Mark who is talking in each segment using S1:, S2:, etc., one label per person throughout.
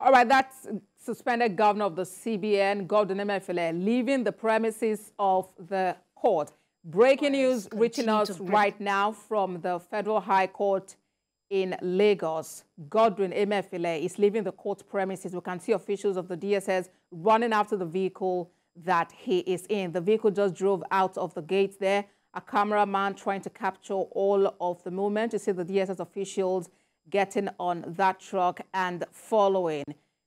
S1: All right, that's suspended governor of the CBN, Godwin Emefiele, leaving the premises of the court. Breaking news reaching us right now from the Federal High Court in Lagos. Godwin Emefiele is leaving the court premises. We can see officials of the DSS running after the vehicle that he is in. The vehicle just drove out of the gate there. A cameraman trying to capture all of the movement. You see the DSS officials getting on that truck and following.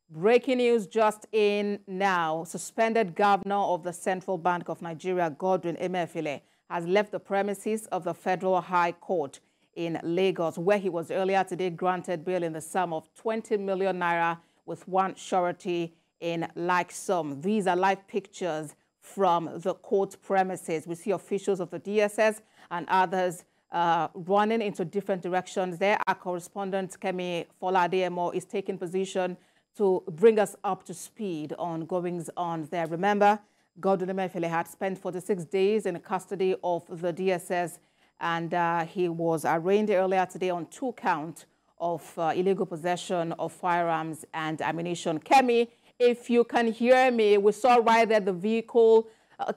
S1: Breaking news just in now. Suspended governor of the Central Bank of Nigeria, Godwin Emefiele, has left the premises of the Federal High Court in Lagos, where he was earlier today granted bail in the sum of 20 million naira with one surety in like sum. These are live pictures from the court premises. We see officials of the DSS and others running into different directions there. Our correspondent, Kemi, Fola-Adeyemo, is taking position to bring us up to speed on goings-on there. Remember, Godwin Emefiele had spent 46 days in custody of the DSS, and he was arraigned earlier today on 2 counts of illegal possession of firearms and ammunition. Kemi, if you can hear me, we saw right there the vehicle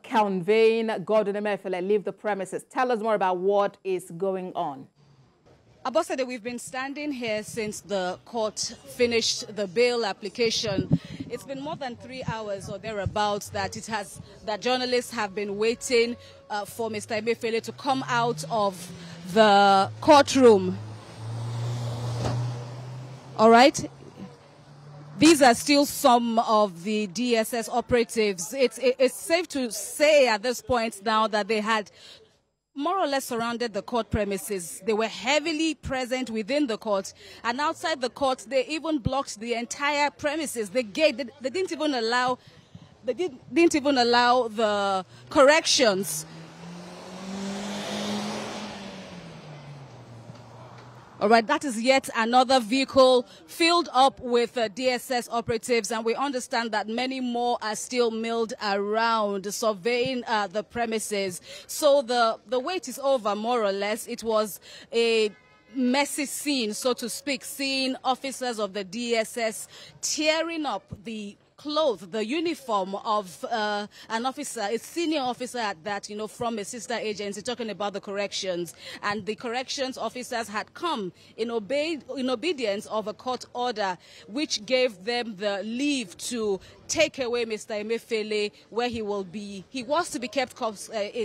S1: conveying Godwin Emefiele leave the premises. Tell us more about what is going on.
S2: Abosede, we've been standing here since the court finished the bail application. It's been more than 3 hours or thereabouts that journalists have been waiting for Mr. Emefiele to come out of the courtroom. All right. These are still some of the DSS operatives. It's safe to say at this point now that they had more or less surrounded the court premises. They were heavily present within the court, and outside the court, they even blocked the entire premises. The gate, they didn't even allow the corrections. All right, that is yet another vehicle filled up with DSS operatives, and we understand that many more are still milled around, surveying the premises. So the wait is over, more or less. It was a messy scene, so to speak, seeing officers of the DSS tearing up the clothes, the uniform of an officer, a senior officer at that, from a sister agency, talking about the corrections. And the corrections officers had come in obedience of a court order, which gave them the leave to take away Mr. Emefiele, where he was to be kept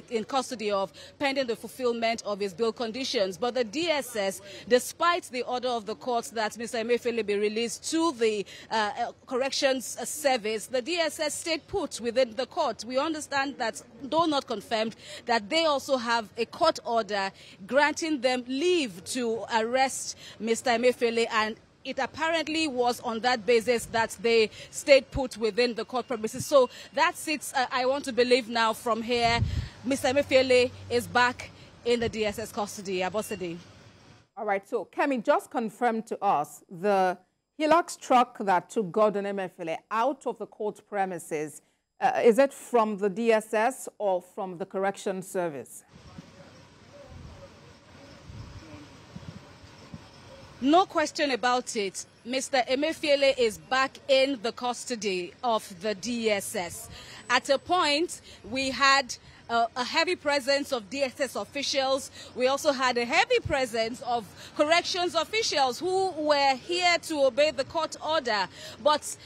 S2: in custody of, pending the fulfillment of his bail conditions. But the DSS, despite the order of the court that Mr. Emefiele be released to the corrections service, the DSS stayed put within the court. We understand that, though not confirmed, that they also have a court order granting them leave to arrest Mr. Emefiele, and it apparently was on that basis that they stayed put within the court premises. So that's it. I want to believe now from here, Mr. Emefiele is back in the DSS custody. Abosede.
S1: All right. So, Kemi, just confirm to us, the Hilux truck that took Godwin Emefiele out of the court premises, is it from the DSS or from the correction service?
S2: No question about it. Mr. Emefiele is back in the custody of the DSS. At a point, we had a heavy presence of DSS officials. We also had a heavy presence of corrections officials who were here to obey the court order. But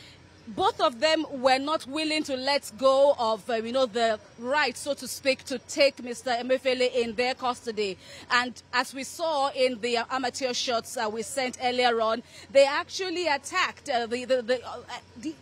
S2: both of them were not willing to let go of, the right, so to speak, to take Mr. Emefiele in their custody. And as we saw in the amateur shots we sent earlier on, they actually attacked, the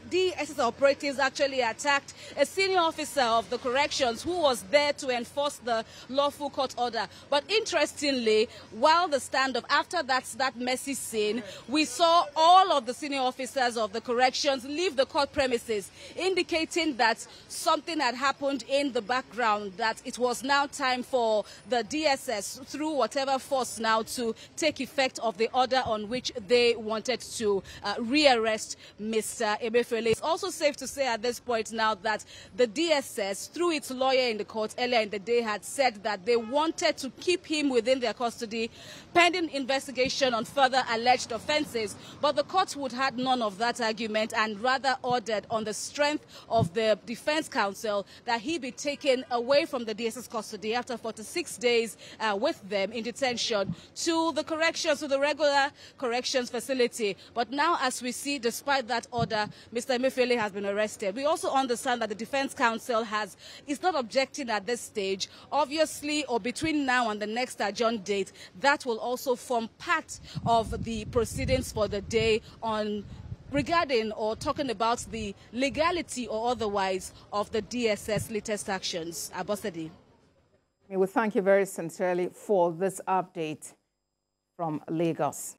S2: DSS operatives actually attacked a senior officer of the corrections who was there to enforce the lawful court order. But interestingly, while the standoff, after that messy scene, we saw all of the senior officers of the corrections leave leave the court premises, indicating that something had happened in the background, that it was now time for the DSS, through whatever force now, to take effect of the order on which they wanted to rearrest Mr. Emefiele. It's also safe to say at this point now that the DSS, through its lawyer in the court earlier in the day, had said that they wanted to keep him within their custody pending investigation on further alleged offences. But the court would have none of that argument and rather ordered, on the strength of the defence counsel, that he be taken away from the DSS custody after 46 days with them in detention to the regular corrections facility. But now, as we see, despite that order, Mr. Emefiele has been arrested. We also understand that the defence counsel is not objecting at this stage. Obviously, or between now and the next adjourned date, that will also form part of the proceedings for the day on regarding or talking about the legality or otherwise of the DSS latest actions. Abosede.
S1: We thank you very sincerely for this update from Lagos.